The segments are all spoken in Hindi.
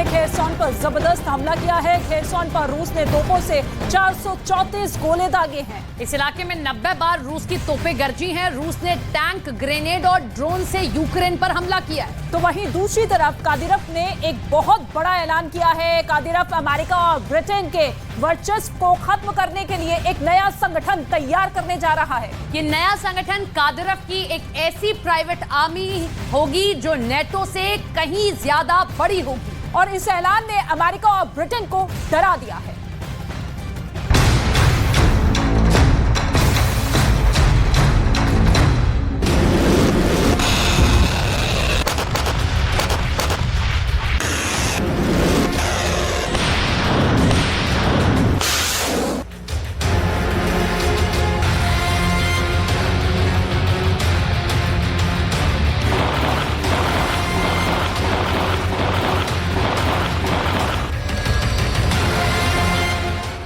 खेरसौन पर जबरदस्त हमला किया है। खेरसौन पर रूस ने तोपों से 434 गोले दागे हैं। इस इलाके में 90 बार रूस की तोपें गरजी हैं। रूस ने टैंक, ग्रेनेड और ड्रोन से यूक्रेन पर हमला किया है। तो वहीं दूसरी तरफ कादिरफ ने एक बहुत बड़ा ऐलान किया है। कादिरफ अमेरिका और ब्रिटेन के वर्चस्व को खत्म करने के लिए एक नया संगठन तैयार करने जा रहा है। ये नया संगठन कादिरफ की एक ऐसी प्राइवेट आर्मी होगी जो नेटो से कहीं ज्यादा बड़ी होगी। और इस ऐलान ने अमेरिका और ब्रिटेन को डरा दिया है।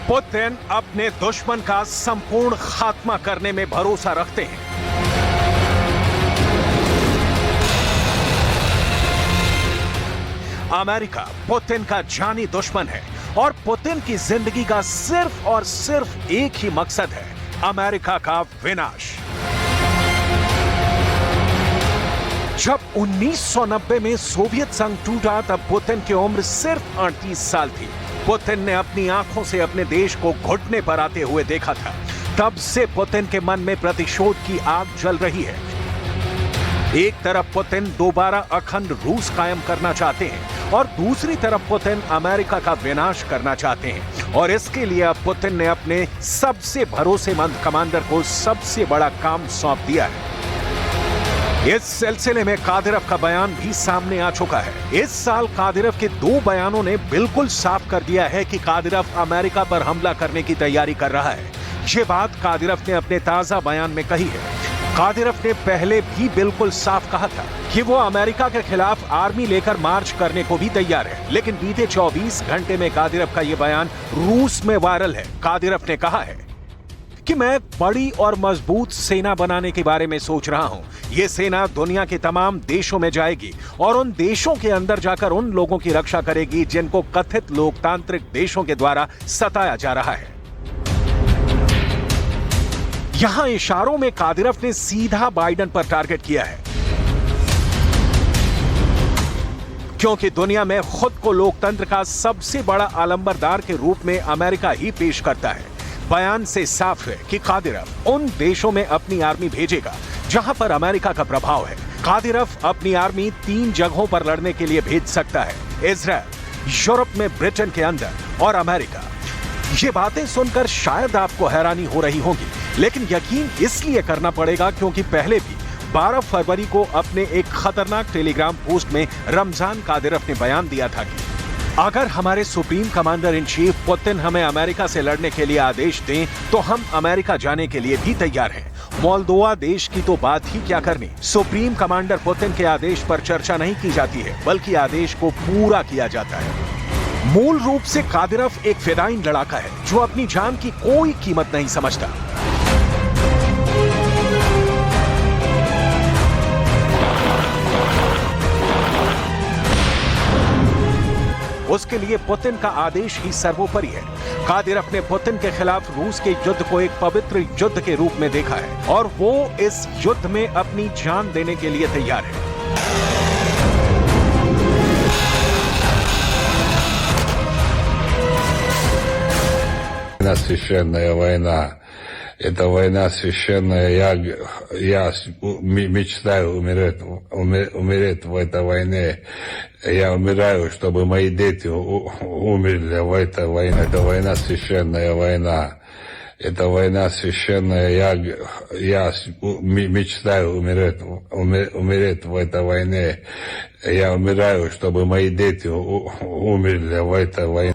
पुतिन अपने दुश्मन का संपूर्ण खात्मा करने में भरोसा रखते हैं। अमेरिका पुतिन का जानी दुश्मन है और पुतिन की जिंदगी का सिर्फ और सिर्फ एक ही मकसद है, अमेरिका का विनाश। जब 1990 में सोवियत संघ टूटा तब पुतिन की उम्र सिर्फ 38 साल थी। पुतिन ने अपनी आंखों से अपने देश को घुटने पर आते हुए देखा था। तब से पुतिन के मन में प्रतिशोध की आग जल रही है। एक तरफ पुतिन दोबारा अखंड रूस कायम करना चाहते हैं और दूसरी तरफ पुतिन अमेरिका का विनाश करना चाहते हैं। और इसके लिए अब पुतिन ने अपने सबसे भरोसेमंद कमांडर को सबसे बड़ा काम सौंप दिया है। इस सिलसिले में कादिरफ का बयान भी सामने आ चुका है। इस साल कादिरफ के 2 बयानों ने बिल्कुल साफ कर दिया है कि कादिरफ अमेरिका पर हमला करने की तैयारी कर रहा है। ये बात कादिरफ ने अपने ताजा बयान में कही है। कादिरफ ने पहले भी बिल्कुल साफ कहा था कि वो अमेरिका के खिलाफ आर्मी लेकर मार्च करने को भी तैयार है। लेकिन बीते 24 घंटे में कादिरफ का ये बयान रूस में वायरल है। कादिरफ ने कहा है कि मैं बड़ी और मजबूत सेना बनाने के बारे में सोच रहा हूं। यह सेना दुनिया के तमाम देशों में जाएगी और उन देशों के अंदर जाकर उन लोगों की रक्षा करेगी जिनको कथित लोकतांत्रिक देशों के द्वारा सताया जा रहा है। यहां इशारों में कादिरफ ने सीधा बाइडेन पर टारगेट किया है, क्योंकि दुनिया में खुद को लोकतंत्र का सबसे बड़ा आलंबरदार के रूप में अमेरिका ही पेश करता है। बयान से साफ है कि कादिरफ उन देशों में अपनी आर्मी भेजेगा जहां पर अमेरिका का प्रभाव है। कादिरफ अपनी आर्मी 3 जगहों पर लड़ने के लिए भेज सकता है, इजराइल, यूरोप में ब्रिटेन के अंदर और अमेरिका। ये बातें सुनकर शायद आपको हैरानी हो रही होगी, लेकिन यकीन इसलिए करना पड़ेगा क्योंकि पहले भी 12 फरवरी को अपने एक खतरनाक टेलीग्राम पोस्ट में रमजान कादिरफ ने बयान दिया था कि अगर हमारे supreme commander in chief Putin हमें अमेरिका से लड़ने के लिए आदेश दें तो हम अमेरिका जाने के लिए भी तैयार हैं। मोल्दोवा देश की तो बात ही क्या करनी। सुप्रीम कमांडर पुतिन के आदेश पर चर्चा नहीं की जाती है, बल्कि आदेश को पूरा किया जाता है। मूल रूप से कादिरफ एक फिदाइन लड़ाका है जो अपनी जान की कोई कीमत नहीं समझता। उसके लिए पुतिन का आदेश ही सर्वोपरि है। कादिरफ ने पुतिन के खिलाफ रूस के युद्ध को एक पवित्र युद्ध के रूप में देखा है और वो इस युद्ध में अपनी जान देने के लिए तैयार है। Священная война. Это война священная. Я мечтаю умереть в этой войне. Я умираю, чтобы мои дети умерли в этой войне. Это война священная война. Это война священная. Я мечтаю умереть в этой войне. Я умираю, чтобы мои дети умерли в этой войне.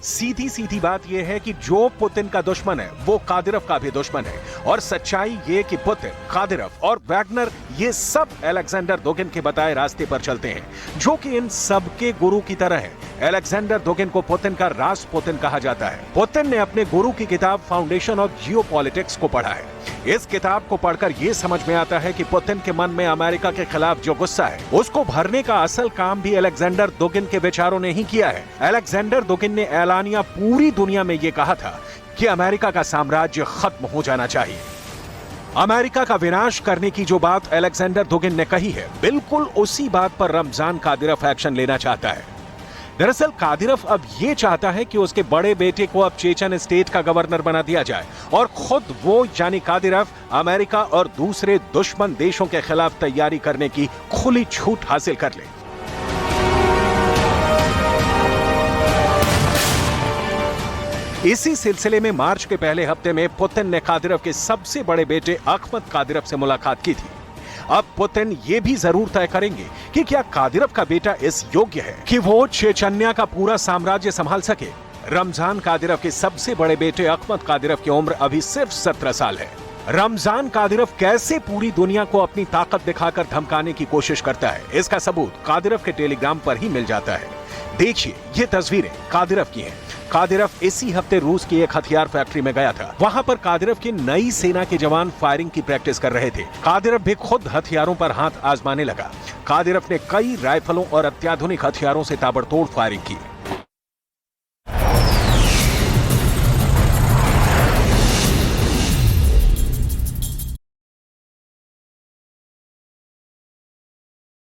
सीधी सीधी बात यह है कि जो पुतिन का दुश्मन है वो कादिरव का भी दुश्मन है, और सच्चाई ये कि पुतिन, कादिरव और वैगनर ये सब अलेक्जेंडर दुगिन के बताए रास्ते पर चलते हैं, जो कि इन सबके गुरु की तरह है। अलेक्जेंडर दुगिन को पुतिन का रासपुतिन कहा जाता है। पुतिन ने अपने गुरु की किताब फाउंडेशन ऑफ जियोपॉलिटिक्स को पढ़ा है। इस किताब को पढ़कर यह समझ में आता है कि पुतिन के मन में अमेरिका के खिलाफ जो गुस्सा है उसको भरने का असल काम भी अलेक्जेंडर दुगिन के विचारों ने ही किया है। अलेक्जेंडर दुगिन ने ऐलानिया पूरी दुनिया में यह कहा था कि अमेरिका का साम्राज्य खत्म हो जाना चाहिए। अमेरिका का विनाश करने की जो बात अलेक्जेंडर दुगिन ने कही है, बिल्कुल उसी बात पर रमजान कादिरव एक्शन लेना चाहता है। दरअसल कादिरव अब ये चाहता है कि उसके बड़े बेटे को अब चेचन स्टेट का गवर्नर बना दिया जाए और खुद वो यानी कादिरव अमेरिका और दूसरे दुश्मन देशों के खिलाफ तैयारी करने की खुली छूट हासिल कर ले। इसी सिलसिले में मार्च के पहले हफ्ते में पुतिन ने कादिरव के सबसे बड़े बेटे अहमद कादिरव से मुलाकात की थी। अब पुतिन ये भी जरूर तय करेंगे कि क्या कादिरव का बेटा इस योग्य है कि वो चेचन्या का पूरा साम्राज्य संभाल सके। रमजान कादिरव के सबसे बड़े बेटे अहमद कादिरव की उम्र अभी सिर्फ 17 साल है। रमजान कादिरव कैसे पूरी दुनिया को अपनी ताकत दिखाकर धमकाने की कोशिश करता है, इसका सबूत कादिरव के टेलीग्राम पर ही मिल जाता है। देखिए ये तस्वीरें कादिरव की हैं। कादिरव इसी हफ्ते रूस की एक हथियार फैक्ट्री में गया था। वहां पर कादिरव की नई सेना के जवान फायरिंग की प्रैक्टिस कर रहे थे। कादिरव भी खुद हथियारों पर हाथ आजमाने लगा। कादिरव ने कई राइफलों और अत्याधुनिक हथियारों से ताबड़तोड़ फायरिंग की।